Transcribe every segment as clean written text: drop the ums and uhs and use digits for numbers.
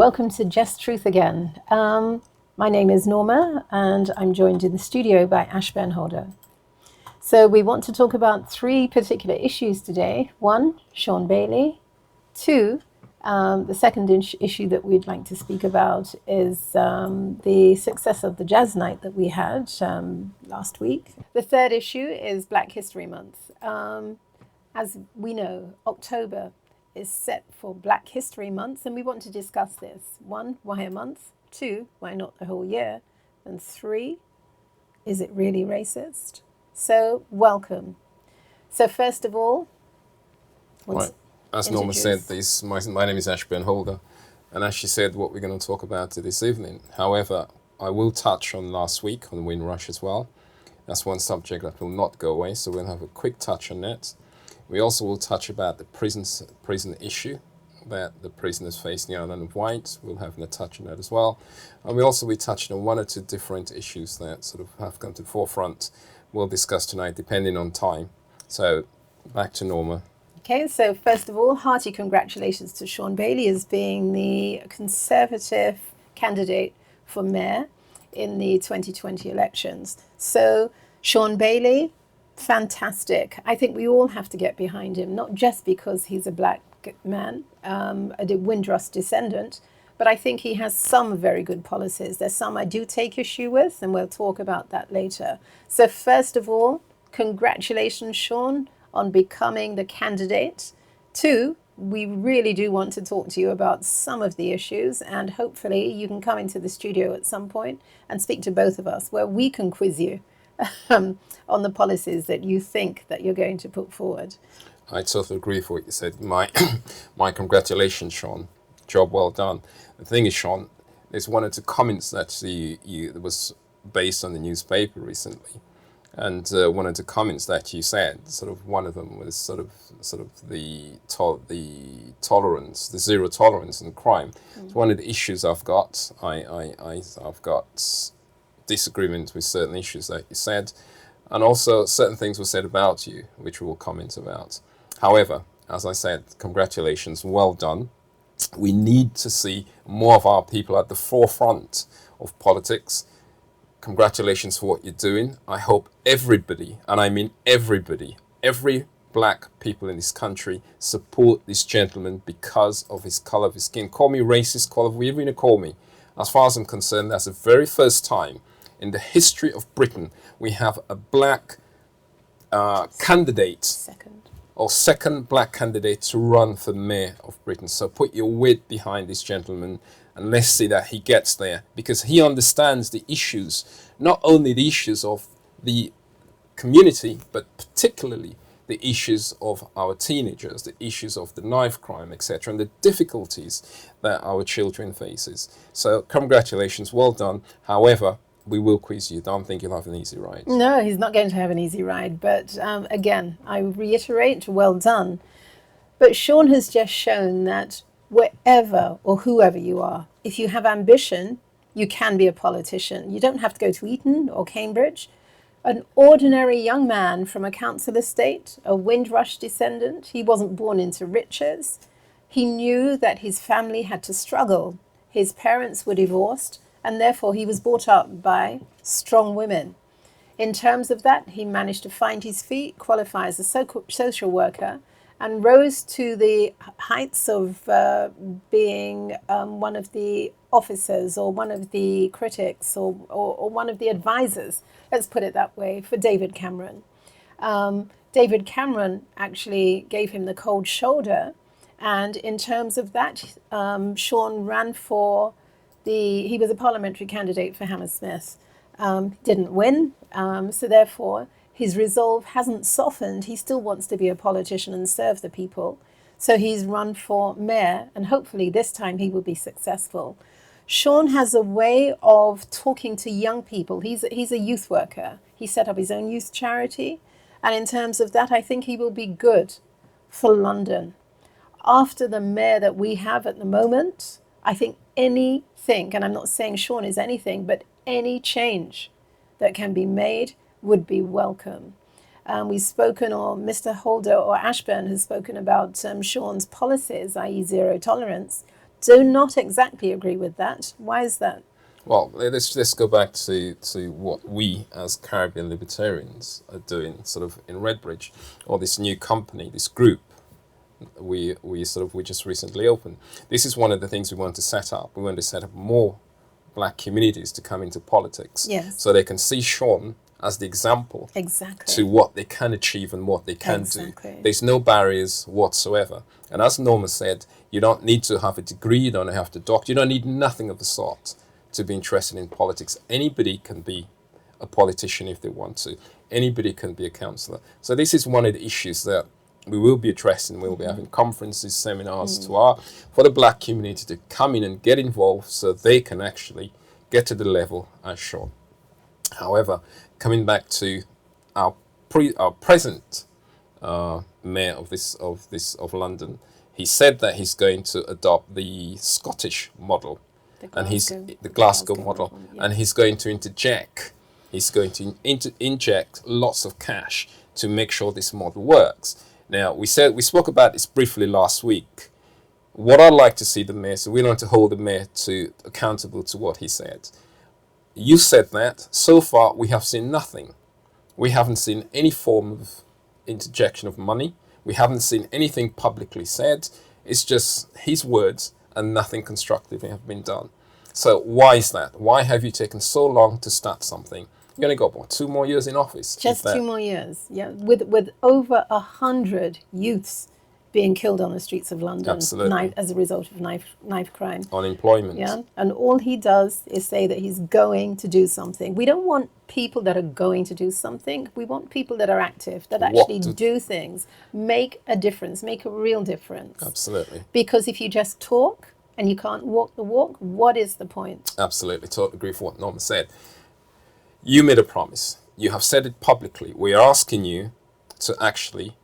welcome to Just Truth again. My name is Norma, and I'm joined in the studio by Ashburn Holder. So we want to talk about three particular issues today. One, Shaun Bailey. Two, the second issue that we'd like to speak about is the success of the jazz night that we had last week. The third issue is Black History Month. As we know, October is set for Black History Month, and we want to discuss this. One, why a month? Two, why not the whole year? And three, is it really racist? So, welcome. So, first of all, right. As Norma said, my name is Ashburn Holder, and as she said, what we're going to talk about this evening. However, I will touch on last week on Windrush as well. That's one subject that will not go away, so we'll have a quick touch on that. We also will touch about the prison issue that the prisoners face in the island of Wight. We'll have a touch on that as well. And we'll also be touching on one or two different issues that sort of have come to the forefront. We'll discuss tonight, depending on time. So, back to Norma. Okay, so first of all, hearty congratulations to Shaun Bailey as being the Conservative candidate for mayor in the 2020 elections. So, Shaun Bailey, fantastic. I think we all have to get behind him, not just because he's a black man, a Windrush descendant, but I think he has some very good policies. There's some I do take issue with, and we'll talk about that later. So first of all, congratulations, Shaun, on becoming the candidate. Two, we really do want to talk to you about some of the issues, and hopefully you can come into the studio at some point and speak to both of us, where we can quiz you on the policies that you think that you're going to put forward. I totally agree with what you said. My congratulations, Shaun. Job well done. The thing is, Shaun, there's one or two comments that that was based on the newspaper recently, and one or two comments that you said. Sort of one of them was sort of the tolerance, the zero tolerance in crime. It's one of the issues I've got. I've got disagreement with certain issues that you said, and also certain things were said about you, which we will comment about. However, as I said, congratulations, well done. We need to see more of our people at the forefront of politics. Congratulations for what you're doing. I hope everybody, and I mean everybody, every black people in this country support this gentleman because of his color of his skin. Call me racist, call it whatever you call me. As far as I'm concerned, that's the very first time in the history of Britain we have a black candidate, second black candidate to run for mayor of Britain. So put your weight behind this gentleman and let's see that he gets there, because he understands the issues, not only the issues of the community, but particularly the issues of our teenagers, the issues of the knife crime, etc., and the difficulties that our children faces. So congratulations, well done. However, we will quiz you. Don't think you'll have an easy ride. No, he's not going to have an easy ride. But again, I reiterate, well done. But Shaun has just shown that wherever or whoever you are, if you have ambition, you can be a politician. You don't have to go to Eton or Cambridge. An ordinary young man from a council estate, a Windrush descendant, he wasn't born into riches. He knew that his family had to struggle. His parents were divorced, and therefore he was brought up by strong women. In terms of that, he managed to find his feet, qualify as a social worker, and rose to the heights of being one of the officers or one of the critics or one of the advisors, let's put it that way, for David Cameron. David Cameron actually gave him the cold shoulder, and in terms of that, Shaun ran for he was a parliamentary candidate for Hammersmith, didn't win, so therefore his resolve hasn't softened. He still wants to be a politician and serve the people. So he's run for mayor, and hopefully this time he will be successful. Shaun has a way of talking to young people. He's a youth worker. He set up his own youth charity, and in terms of that, I think he will be good for London. After the mayor that we have at the moment, I think anything, and I'm not saying Shaun is anything, but any change that can be made would be welcome. We've spoken, or Mr. Holder or Ashburn has spoken about Shaun's policies, i.e. zero tolerance. do not exactly agree with that. Why is that? Well, let's go back to what we as Caribbean libertarians are doing, sort of in Redbridge, or this new company, this group we just recently opened. This is one of the things we want to set up. We want to set up more black communities to come into politics, Yes. so they can see Shaun as the example Exactly. to what they can achieve and what they can Exactly. do. There's no barriers whatsoever. And as Norma said, you don't need to have a degree, you don't have to doctor, you don't need nothing of the sort to be interested in politics. Anybody can be a politician if they want to. Anybody can be a councillor. So this is one of the issues that we will be addressing. We'll be having conferences, seminars for the black community to come in and get involved so they can actually get to the level as Shaun. However, coming back to our present mayor of London, he said that he's going to adopt the Scottish model, the Glasgow model, yeah. and he's going to interject. He's going to inject lots of cash to make sure this model works. Now, we spoke about this briefly last week. What I'd like to see the mayor, so we want to hold the mayor accountable to what he said. You said that. So far, we have seen nothing. We haven't seen any form of interjection of money. We haven't seen anything publicly said. It's just his words and nothing constructive have been done. So why is that? Why have you taken so long to start something? You're going to go, 2 more years in office? Just 2 more years, yeah. With over 100 youths being killed on the streets of London. Absolutely. As a result of knife crime. Unemployment. Yeah, and all he does is say that he's going to do something. We don't want people that are going to do something. We want people that are active, that actually do things, make a difference, make a real difference. Absolutely. Because if you just talk and you can't walk the walk, what is the point? Absolutely. Totally agree with what Norma said. You made a promise. You have said it publicly. We are asking you to actually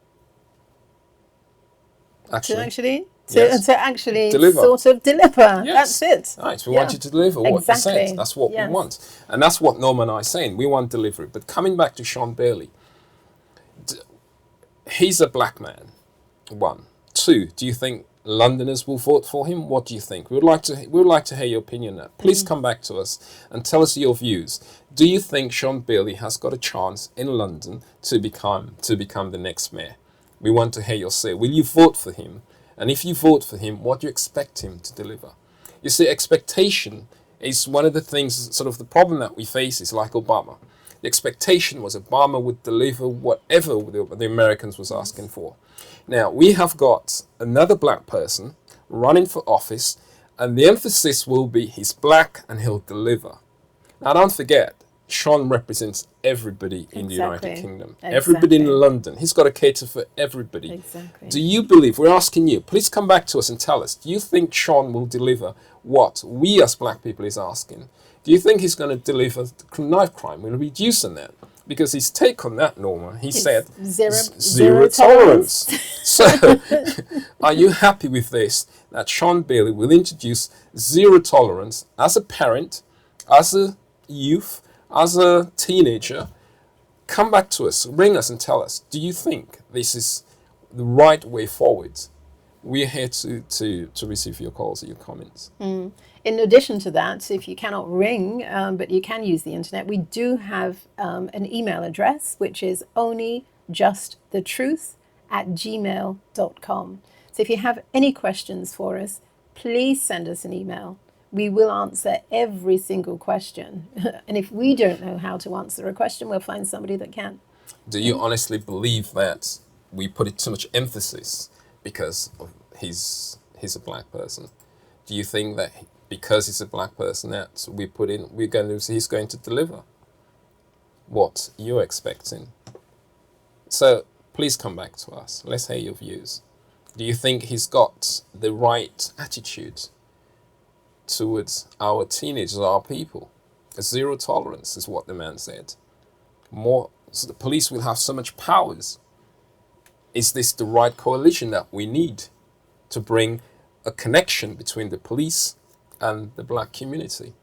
deliver. Sort of deliver. Yes. That's it. Right. We want you to deliver what you said. That's what Yes. we want. And that's what Norma and I are saying. We want delivery. But coming back to Shaun Bailey, he's a black man. 1. 2, do you think Londoners will vote for him? What do you think? We would like to hear your opinion on that. Please come back to us and tell us your views. Do you think Shaun Bailey has got a chance in London to become the next mayor? We want to hear your say. Will you vote for him? And if you vote for him, what do you expect him to deliver? You see, expectation is one of the things, sort of the problem that we face is like Obama. The expectation was Obama would deliver whatever the Americans was asking for. Now, we have got another black person running for office, and the emphasis will be he's black and he'll deliver. Now, don't forget, Shaun represents everybody in the United Kingdom. Everybody in London. He's got to cater for everybody. Exactly. Do you believe, we're asking you, please come back to us and tell us, do you think Shaun will deliver what we as black people is asking? Do you think he's going to deliver knife crime? Will reduce on that? Because his take on that, Norma, he said zero tolerance. So, are you happy with this? That Shaun Bailey will introduce zero tolerance as a parent, as a youth, as a teenager? Come back to us, ring us and tell us, do you think this is the right way forward? We're here to receive your calls or your comments. In addition to that, if you cannot ring, but you can use the internet, we do have an email address, which is onlyjustthetruth@gmail.com. So if you have any questions for us, please send us an email. We will answer every single question. And if we don't know how to answer a question, we'll find somebody that can. Do you honestly believe that we put it too much emphasis because of he's a black person? Do you think that because he's a black person that he's going to deliver what you're expecting? So please come back to us. Let's hear your views. Do you think he's got the right attitude towards our teenagers, our people? Zero tolerance is what the man said. So the police will have so much powers. Is this the right coalition that we need to bring a connection between the police and the black community?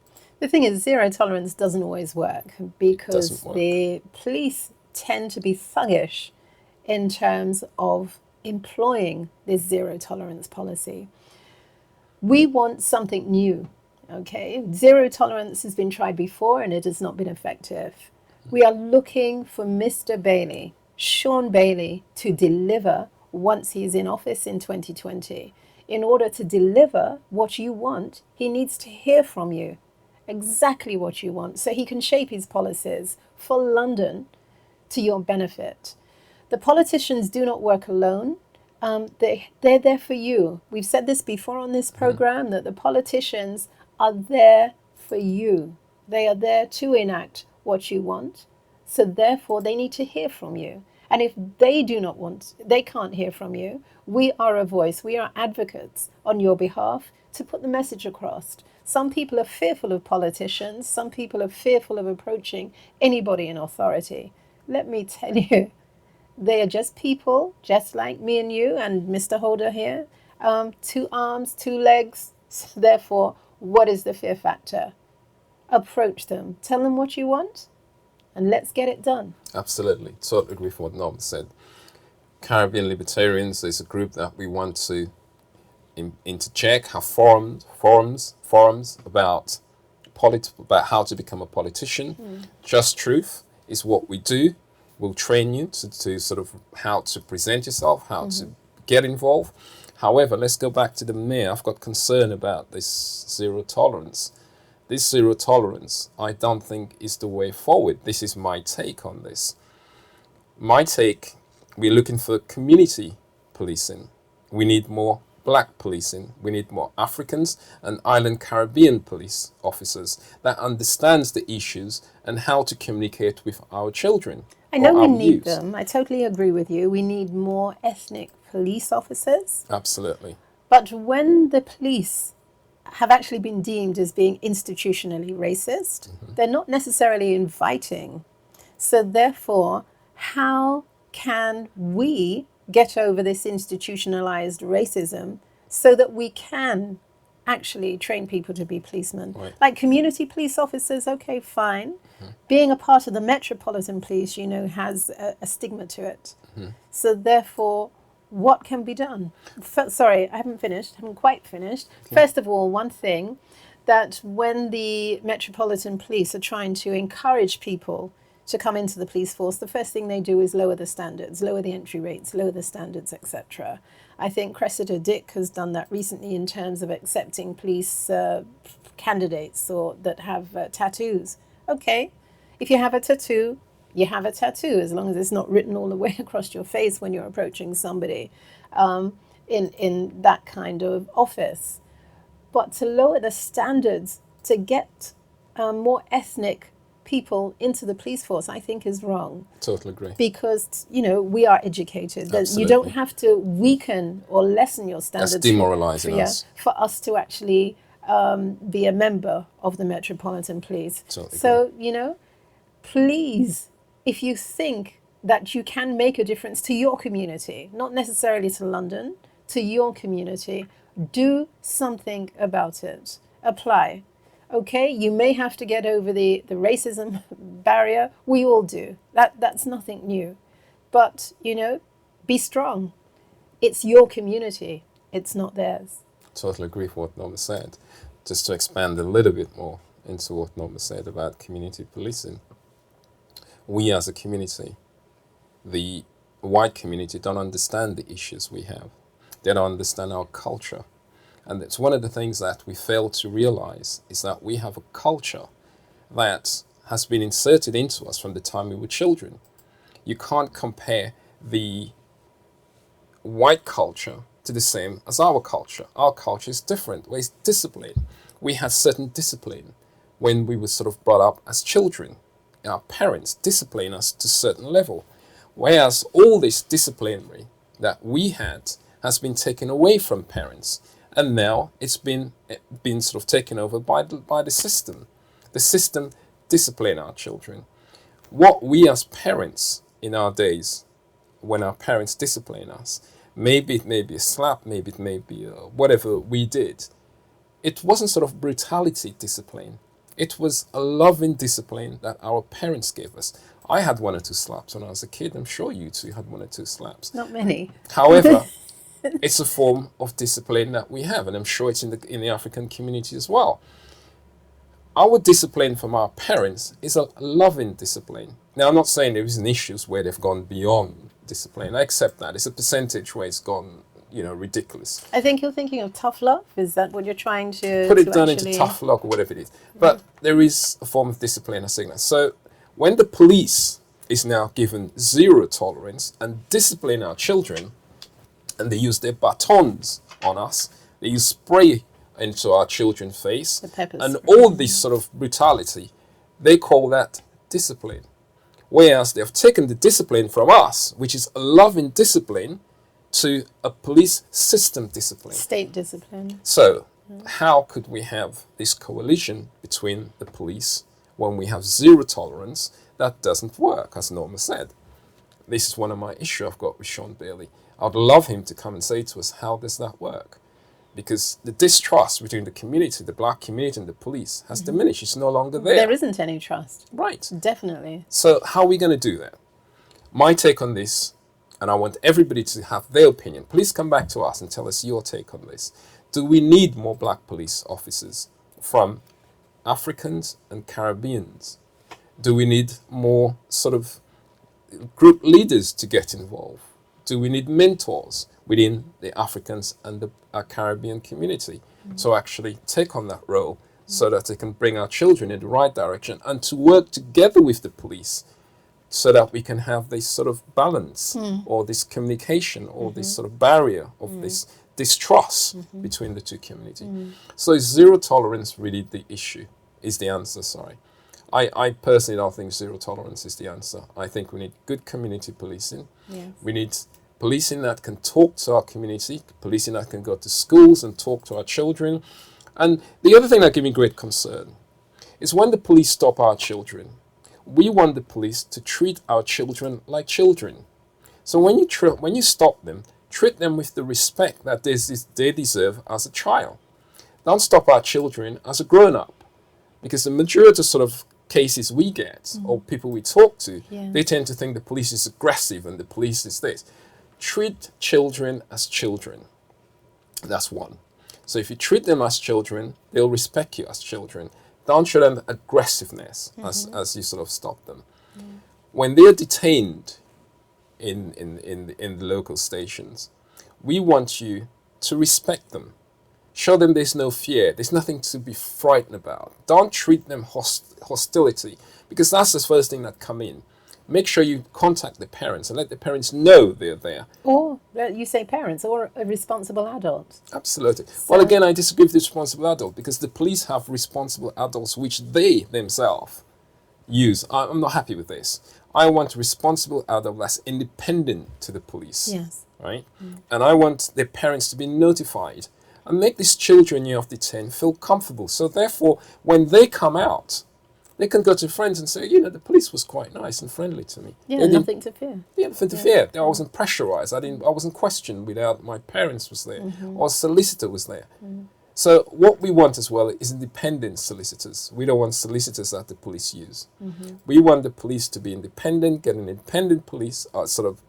The thing is, zero tolerance doesn't always work because the police tend to be thuggish in terms of employing this zero tolerance policy. We want something new. Okay, zero tolerance has been tried before and it has not been effective. We are looking for Mr. Bailey, Shaun Bailey, to deliver once he's in office in 2020. In order to deliver what you want, he needs to hear from you exactly what you want so he can shape his policies for London to your benefit. The politicians do not work alone. They're there for you. We've said this before on this program that the politicians are there for you. They are there to enact what you want. So therefore, they need to hear from you. And if they do not want, they can't hear from you, we are a voice. We are advocates on your behalf to put the message across. Some people are fearful of politicians. Some people are fearful of approaching anybody in authority. Let me tell you, they are just people, just like me and you and Mr. Holder here. Two arms, two legs. So therefore, what is the fear factor? Approach them. Tell them what you want, and let's get it done. Absolutely. Totally agree with what Norma said. Caribbean Libertarians is a group that we want to intercheck, have forums about about how to become a politician. Just truth is what we do. We'll train you to sort of how to present yourself, how to get involved. However, let's go back to the mayor. I've got concern about this zero tolerance. This zero tolerance, I don't think is the way forward. This is my take on this. My take, we're looking for community policing. We need more black policing. We need more Africans and island Caribbean police officers that understands the issues and how to communicate with our children. I know we need them. I totally agree with you. We need more ethnic police officers. Absolutely. But when the police have actually been deemed as being institutionally racist, they're not necessarily inviting. So therefore, how can we get over this institutionalized racism so that we can actually train people to be policemen? Right. Like community police officers, okay, fine. Being a part of the Metropolitan Police, you know, has a stigma to it. So therefore, what can be done? Sorry, I haven't quite finished. Okay. First of all, one thing, that when the Metropolitan Police are trying to encourage people to come into the police force, the first thing they do is lower the standards, lower the entry rates, lower the standards, etc. I think Cressida Dick has done that recently in terms of accepting police candidates or that have tattoos. Okay, if you have a tattoo, you have a tattoo, as long as it's not written all the way across your face when you're approaching somebody in that kind of office. But to lower the standards to get more ethnic people into the police force, I think is wrong. Totally agree. Because, you know, we are educated. Absolutely. You don't have to weaken or lessen your standards. That's demoralizing us. For us to actually be a member of the Metropolitan Police. Totally so, agree. you know, please, if you think that you can make a difference to your community, not necessarily to London, to your community, do something about it. Apply. Okay, you may have to get over the racism barrier. We all do. That's nothing new. But, you know, be strong. It's your community. It's not theirs. Totally agree with what Norma said. Just to expand a little bit more into what Norma said about community policing. We as a community, the white community, don't understand the issues we have. They don't understand our culture. And it's one of the things that we fail to realize is that we have a culture that has been inserted into us from the time we were children. You can't compare the white culture to the same as our culture. Our culture is different. It's discipline. We had certain discipline when we were sort of brought up as children. Our parents discipline us to a certain level. Whereas all this disciplinary that we had has been taken away from parents. And now it's been sort of taken over by the system. The system discipline our children. What we as parents in our days, when our parents discipline us, maybe it may be a slap, maybe it may be whatever we did. It wasn't sort of brutality discipline. It was a loving discipline that our parents gave us. I had 1 or 2 slaps when I was a kid. I'm sure you two had 1 or 2 slaps. Not many. However, It's a form of discipline that we have, and I'm sure it's in the African community as well. Our discipline from our parents is a loving discipline. Now, I'm not saying there isn't issues where they've gone beyond discipline. I accept that. It's a percentage where it's gone, ridiculous. I think you're thinking of tough love. Is that what you're trying to Put it to down actually... into tough luck or whatever it is. But there is a form of discipline, I think that. So when the police is now given zero tolerance and discipline our children, and they use their batons on us, they use spray into our children's face, The pepper and spray. all this sort of brutality, they call that discipline. Whereas they've taken the discipline from us, which is a loving discipline, to a police system discipline. State discipline. So, how could we have this coalition between the police when we have zero tolerance? That doesn't work, as Norma said. This is one of my issues I've got with Shaun Bailey. I'd love him to come and say to us, how does that work? Because the distrust between the community, the black community and the police has diminished. It's no longer there. There isn't any trust. Right. Definitely. So how are we going to do that? My take on this, and I want everybody to have their opinion. Please come back to us and tell us your take on this. Do we need more black police officers from Africans and Caribbeans? Do we need more sort of group leaders to get involved? Do we need mentors within the Africans and the Caribbean community to actually take on that role so that they can bring our children in the right direction and to work together with the police so that we can have this sort of balance or this communication or this sort of barrier of this distrust between the two communities. So is zero tolerance really the issue, is the answer, sorry. I personally don't think zero tolerance is the answer. I think we need good community policing. Yes. We need policing that can talk to our community, policing that can go to schools and talk to our children. And the other thing that gives me great concern is when the police stop our children, we want the police to treat our children like children. So when you stop them, treat them with the respect that they deserve as a child. Don't stop our children as a grown-up. Because the majority of sort of cases we get or people we talk to, they tend to think the police is aggressive and the police is this. Treat children as children. That's one. So if you treat them as children, they'll respect you as children. Don't show them aggressiveness as you sort of stop them. When they're detained in the local stations, we want you to respect them. Show them there's no fear. There's nothing to be frightened about. Don't treat them hostility, because that's the first thing that come in. Make sure you contact the parents and let the parents know they're there. Or you say parents or a responsible adult. Absolutely. Well, again, I disagree with the responsible adult because the police have responsible adults which they themselves use. I'm not happy with this. I want a responsible adult that's independent to the police. Yes. Right? And I want their parents to be notified and make these children of the 10 feel comfortable. So therefore, when they come out, they can go to friends and say, the police was quite nice and friendly to me. Yeah, nothing to fear. Yeah, nothing to fear. I wasn't pressurized. I wasn't questioned without my parents was there or a solicitor was there. So what we want as well is independent solicitors. We don't want solicitors that the police use. We want the police to be independent, get an independent police, sort of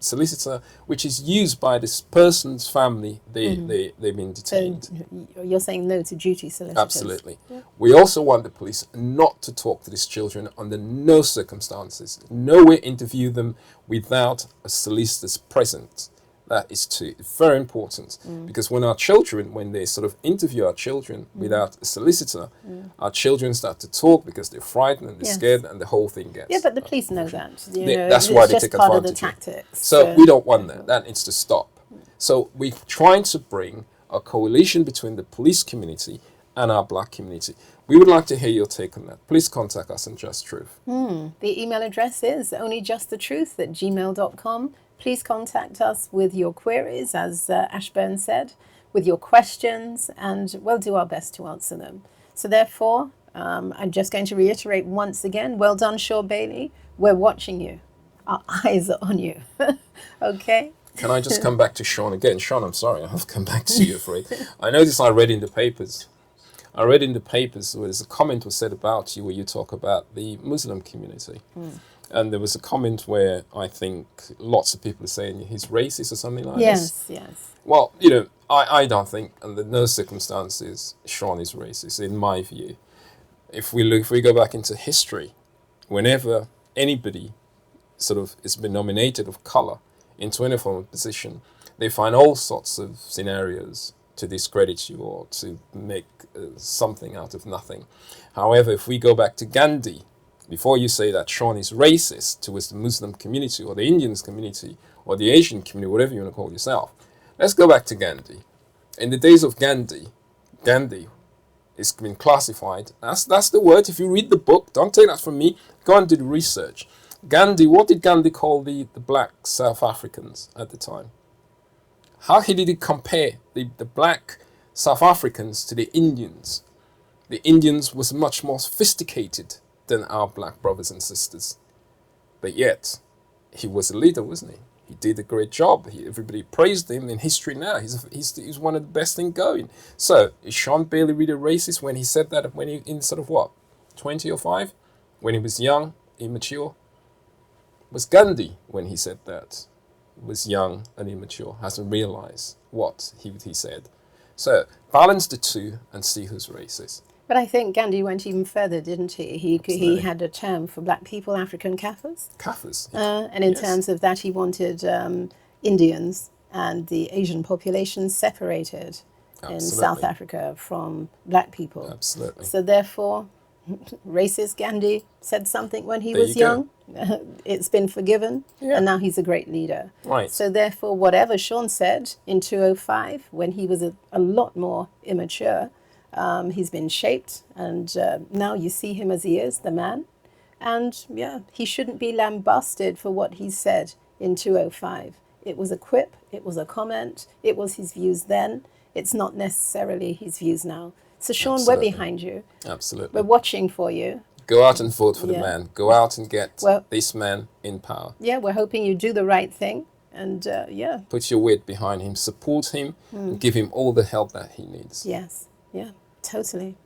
solicitor, which is used by this person's family. They've been detained. So you're saying no to duty solicitors? Absolutely. Yeah. We also want the police not to talk to these children under no circumstances. Nowhere interview them without a solicitor's present. That is very important because when they sort of interview our children without a solicitor, our children start to talk because they're frightened and they're scared and the whole thing gets... Yeah, but the police know that. That's why they take advantage. It's just part of the tactics. So we don't want that. That needs to stop. So we're trying to bring a coalition between the police community and our black community. We would like to hear your take on that. Please contact us on Just Truth. The email address is onlyjustthetruth@gmail.com. Please contact us with your queries, as Ashburn said, with your questions, and we'll do our best to answer them. So therefore, I'm just going to reiterate once again, well done, Shaun Bailey. We're watching you. Our eyes are on you. Okay? Can I just come back to Shaun again? Shaun, I'm sorry, I have to come back to you for it. I noticed I read in the papers where there's a comment was said about you where you talk about the Muslim community. And there was a comment where I think lots of people are saying he's racist or something like this. Yes, yes. Well, I don't think under no circumstances Shaun is racist, in my view. If we go back into history, whenever anybody sort of has been nominated of color into any form of position, they find all sorts of scenarios to discredit you or to make something out of nothing. However, if we go back to Gandhi, before you say that Shaun is racist towards the Muslim community or the Indian community or the Asian community, whatever you want to call yourself, let's go back to Gandhi. In the days of Gandhi has been classified. That's the word. If you read the book, don't take that from me. Go and do the research. Gandhi, what did Gandhi call the black South Africans at the time? How did he compare the black South Africans to the Indians? The Indians was much more sophisticated than our black brothers and sisters. But yet, he was a leader, wasn't he? He did a great job. Everybody praised him in history now. He's one of the best thing going. So, is Shaun Bailey really racist when he said that when he in sort of what, 20 or 5? When he was young, immature? Was Gandhi when he said that? Was young and immature, hasn't realized what he said. So, balance the two and see who's racist. But I think Gandhi went even further, didn't he? He had a term for black people, African Kafirs. Kafirs. And in terms of that, he wanted Indians and the Asian population separated in South Africa from black people. Absolutely. So therefore, racist Gandhi said something when he was young. It's been forgiven, and now he's a great leader. Right. So therefore, whatever Shaun said in 2005, when he was a lot more immature, he's been shaped, and now you see him as he is, the man. And he shouldn't be lambasted for what he said in 2005. It was a quip, it was a comment, it was his views then. It's not necessarily his views now. So Shaun, we're behind you. Absolutely. We're watching for you. Go out and vote for the man. Go out and get this man in power. Yeah, we're hoping you do the right thing. And put your weight behind him, support him, and give him all the help that he needs. Yes, totally.